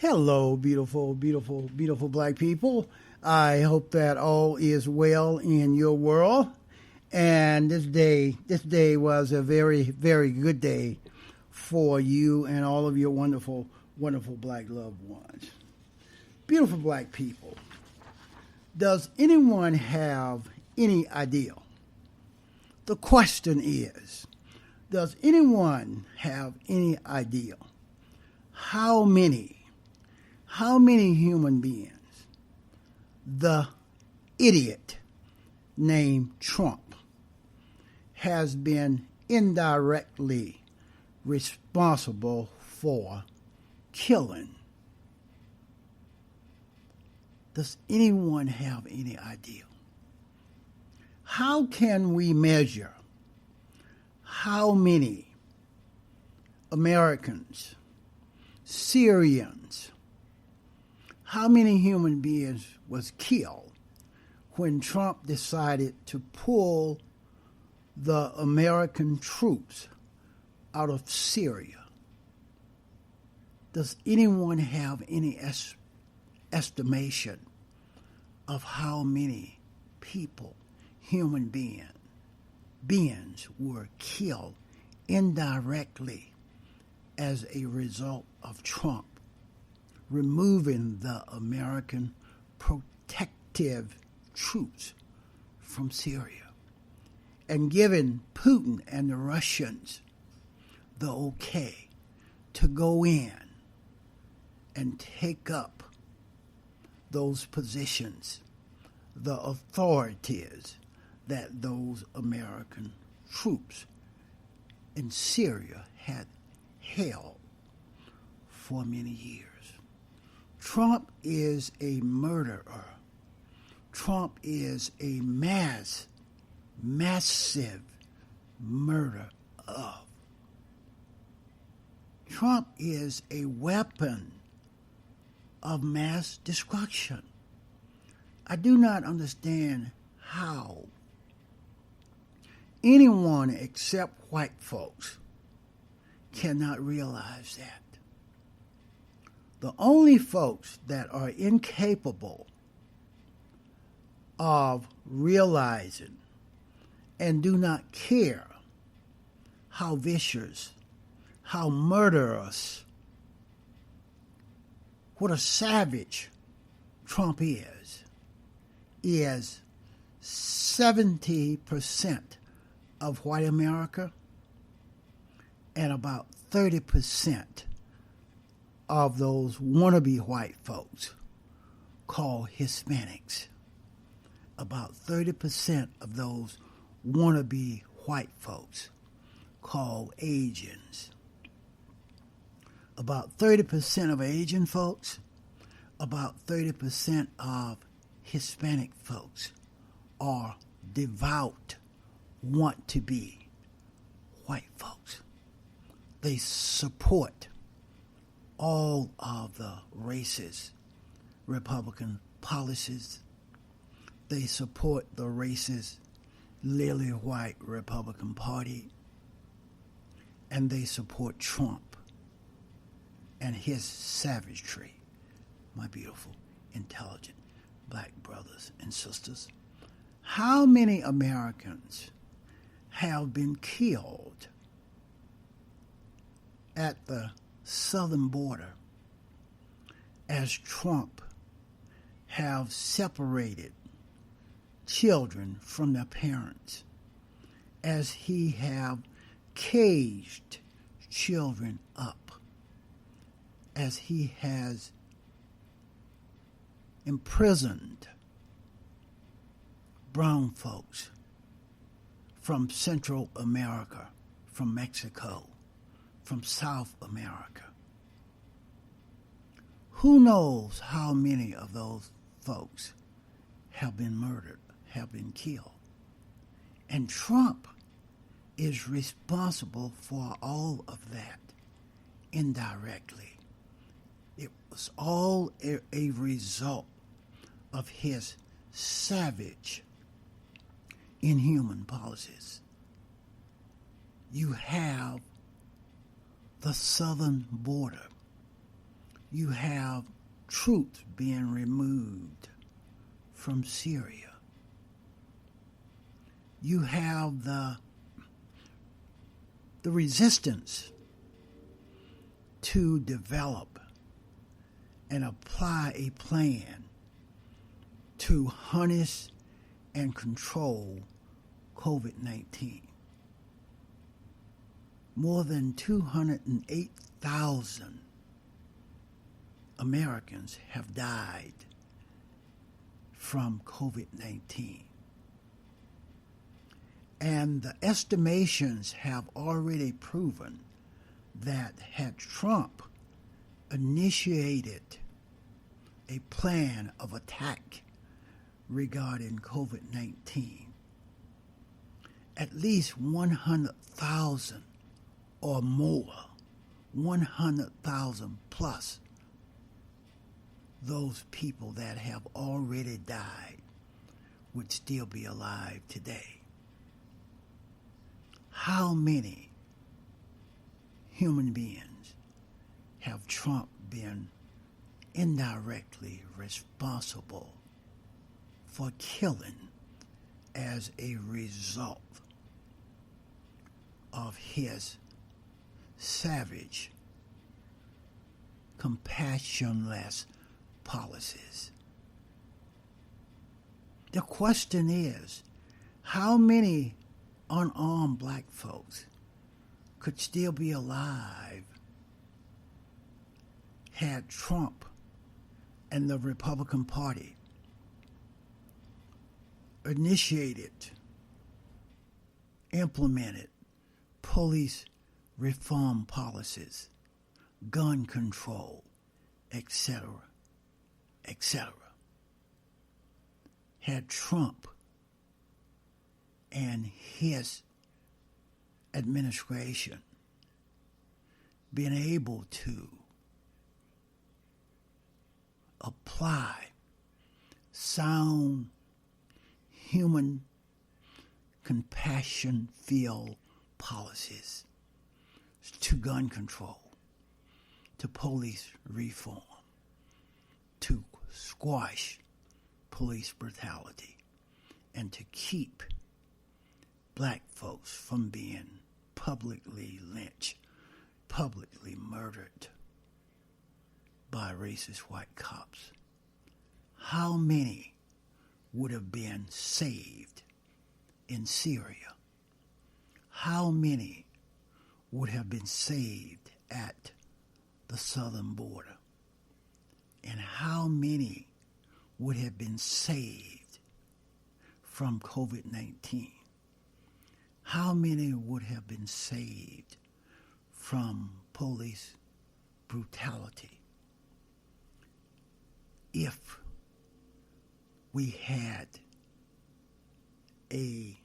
Hello, beautiful, beautiful, beautiful black people. I hope that all is well in your world. And this day was a very, very good day for you and all of your wonderful, wonderful black loved ones. Beautiful black people. Does anyone have any idea? The question is, does anyone have any idea how many human beings the idiot named Trump has been indirectly responsible for killing? Does anyone have any idea? How can we measure how many Americans, Syrians, how many human beings was killed when Trump decided to pull the American troops out of Syria? Does anyone have any estimation of how many people, human beings were killed indirectly as a result of Trump removing the American protective troops from Syria and giving Putin and the Russians the okay to go in and take up those positions, the authorities that those American troops in Syria had held for many years. Trump is a murderer. Trump is a massive murderer. Trump is a weapon of mass destruction. I do not understand how anyone except white folks cannot realize that. The only folks that are incapable of realizing and do not care how vicious, how murderous, what a savage Trump is 70% of white America and about 30% of those wannabe white folks called Hispanics. About 30% of those wannabe white folks called Asians. About 30% of Asian folks, about 30% of Hispanic folks are devout, want to be white folks. They support all of the racist Republican policies. They support the racist, lily white Republican Party. And they support Trump and his savagery, my beautiful, intelligent black brothers and sisters. How many Americans have been killed at the southern border as Trump have separated children from their parents, as he have caged children up, as he has imprisoned brown folks from Central America, from Mexico, from South America. Who knows how many of those folks have been murdered, have been killed? And Trump is responsible for all of that indirectly. It was all a result of his savage, inhuman policies. You have the southern border. You have troops being removed from Syria. You have the resistance to develop and apply a plan to harness and control COVID-19. More than 208,000 Americans have died from COVID-19. And the estimations have already proven that had Trump initiated a plan of attack regarding COVID-19, at least 100,000 or more, 100,000 plus those people that have already died would still be alive today. How many human beings have Trump been indirectly responsible for killing as a result of his savage, compassionless policies? The question is, how many unarmed black folks could still be alive had Trump and the Republican Party initiated, implemented police reform policies, gun control, etc., etc. Had Trump and his administration been able to apply sound human compassion-filled policies to gun control, to police reform, to squash police brutality, and to keep black folks from being publicly lynched, publicly murdered by racist white cops. How many would have been saved in Syria? How many would have been saved at the southern border? And how many would have been saved from COVID-19? How many would have been saved from police brutality if we had a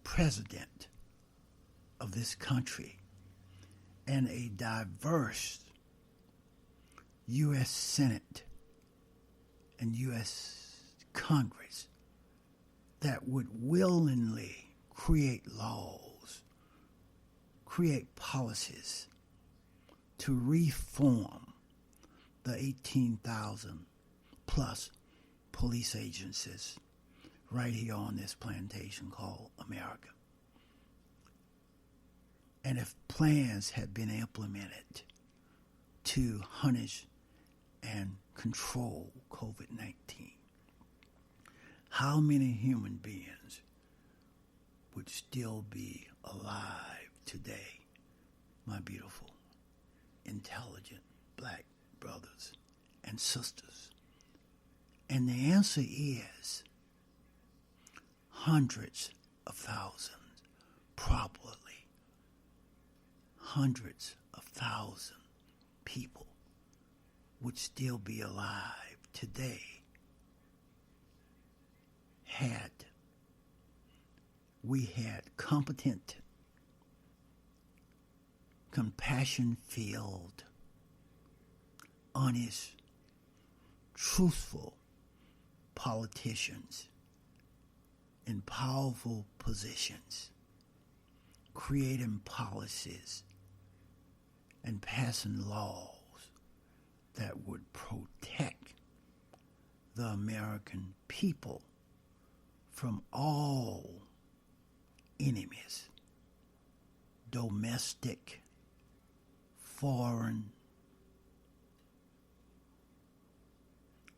president of this country and a diverse U.S. Senate and U.S. Congress that would willingly create laws, create policies to reform the 18,000 plus police agencies right here on this plantation called America. And if plans had been implemented to harness and control COVID-19, how many human beings would still be alive today, my beautiful, intelligent black brothers and sisters? And the answer is hundreds of thousands, probably hundreds of thousands people would still be alive today had we had competent, compassion-filled, honest, truthful politicians in powerful positions, creating policies and passing laws that would protect the American people from all enemies, domestic, foreign,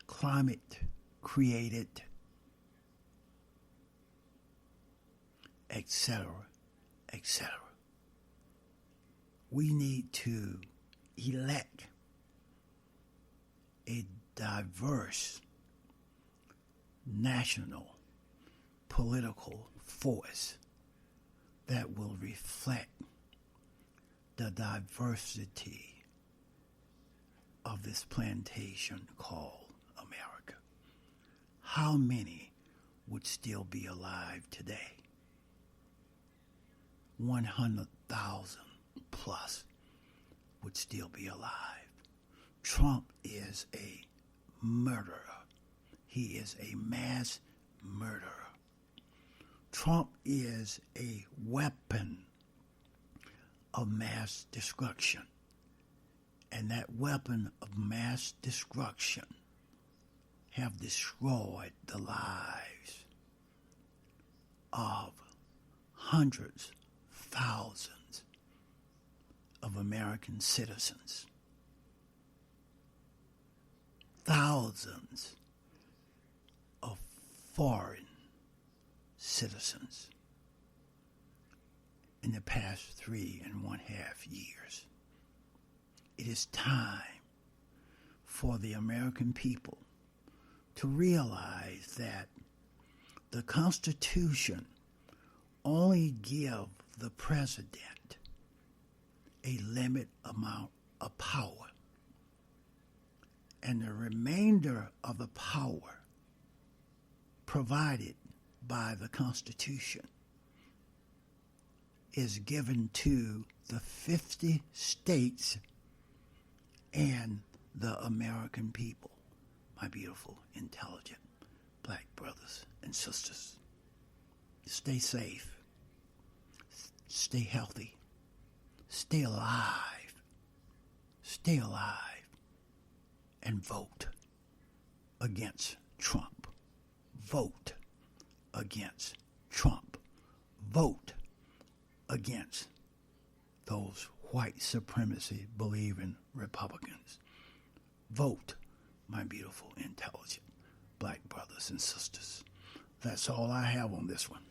climate created, etc., etc. We need to elect a diverse national political force that will reflect the diversity of this plantation called America. How many would still be alive today? 100,000 plus would still be alive. Trump is a murderer. He is a mass murderer. Trump is a weapon of mass destruction. And that weapon of mass destruction have destroyed the lives of hundreds, thousands of American citizens. Thousands of foreign citizens in the past 3.5 years. It is time for the American people to realize that the Constitution only gives the president a limited amount of power, and the remainder of the power provided by the Constitution is given to the 50 states and the American people. My beautiful, intelligent black brothers and sisters, stay safe, stay healthy, stay alive, and vote against Trump. Vote against Trump. Vote against those white supremacy believing Republicans. Vote, my beautiful, intelligent black brothers and sisters. That's all I have on this one.